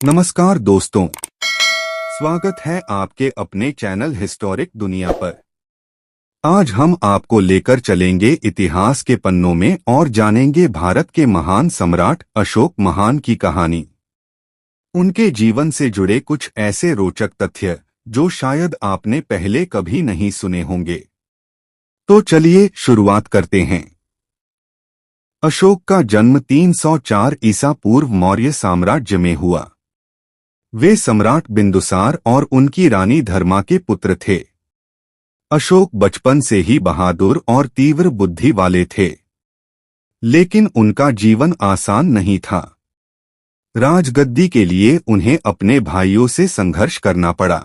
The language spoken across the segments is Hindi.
नमस्कार दोस्तों, स्वागत है आपके अपने चैनल हिस्टोरिक दुनिया पर। आज हम आपको लेकर चलेंगे इतिहास के पन्नों में और जानेंगे भारत के महान सम्राट अशोक महान की कहानी। उनके जीवन से जुड़े कुछ ऐसे रोचक तथ्य जो शायद आपने पहले कभी नहीं सुने होंगे। तो चलिए शुरुआत करते हैं। अशोक का जन्म 304 ईसा पूर्व मौर्य साम्राज्य में हुआ। वे सम्राट बिंदुसार और उनकी रानी धर्मा के पुत्र थे। अशोक बचपन से ही बहादुर और तीव्र बुद्धि वाले थे, लेकिन उनका जीवन आसान नहीं था। राजगद्दी के लिए उन्हें अपने भाइयों से संघर्ष करना पड़ा।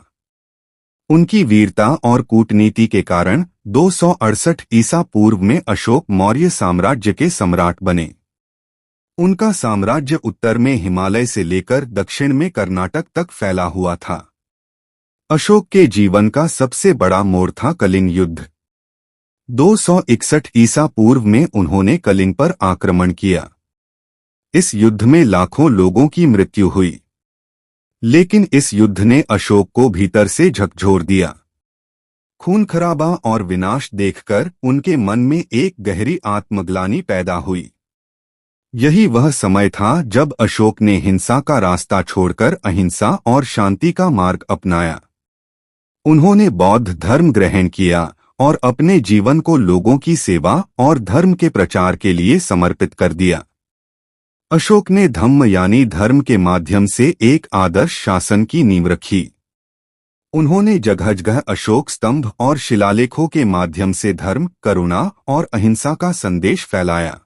उनकी वीरता और कूटनीति के कारण 268 ईसा पूर्व में अशोक मौर्य साम्राज्य के सम्राट बने। उनका साम्राज्य उत्तर में हिमालय से लेकर दक्षिण में कर्नाटक तक फैला हुआ था। अशोक के जीवन का सबसे बड़ा मोड़ था कलिंग युद्ध। 261 ईसा पूर्व में उन्होंने कलिंग पर आक्रमण किया। इस युद्ध में लाखों लोगों की मृत्यु हुई, लेकिन इस युद्ध ने अशोक को भीतर से झकझोर दिया। खून खराबा और विनाश देखकर उनके मन में एक गहरी आत्मग्लानि पैदा हुई। यही वह समय था जब अशोक ने हिंसा का रास्ता छोड़कर अहिंसा और शांति का मार्ग अपनाया। उन्होंने बौद्ध धर्म ग्रहण किया और अपने जीवन को लोगों की सेवा और धर्म के प्रचार के लिए समर्पित कर दिया। अशोक ने धम्म यानी धर्म के माध्यम से एक आदर्श शासन की नींव रखी। उन्होंने जगह जगह अशोक स्तंभ और शिलालेखों के माध्यम से धर्म, करुणा और अहिंसा का संदेश फैलाया।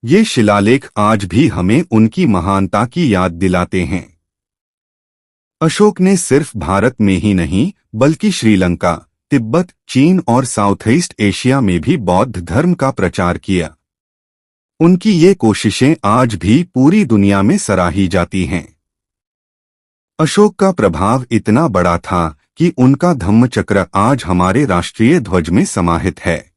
ये शिलालेख आज भी हमें उनकी महानता की याद दिलाते हैं। अशोक ने सिर्फ भारत में ही नहीं बल्कि श्रीलंका, तिब्बत, चीन और साउथ ईस्ट एशिया में भी बौद्ध धर्म का प्रचार किया। उनकी ये कोशिशें आज भी पूरी दुनिया में सराही जाती हैं। अशोक का प्रभाव इतना बड़ा था कि उनका धम्मचक्र आज हमारे राष्ट्रीय ध्वज में समाहित है।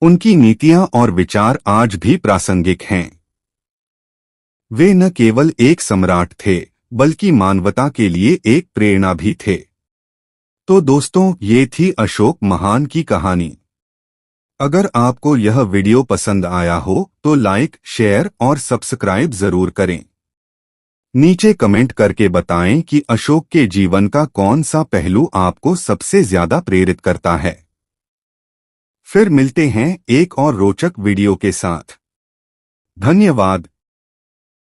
उनकी नीतियां और विचार आज भी प्रासंगिक हैं। वे न केवल एक सम्राट थे बल्कि मानवता के लिए एक प्रेरणा भी थे। तो दोस्तों, ये थी अशोक महान की कहानी। अगर आपको यह वीडियो पसंद आया हो तो लाइक, शेयर और सब्सक्राइब जरूर करें। नीचे कमेंट करके बताएं कि अशोक के जीवन का कौन सा पहलू आपको सबसे ज्यादा प्रेरित करता है। फिर मिलते हैं एक और रोचक वीडियो के साथ। धन्यवाद।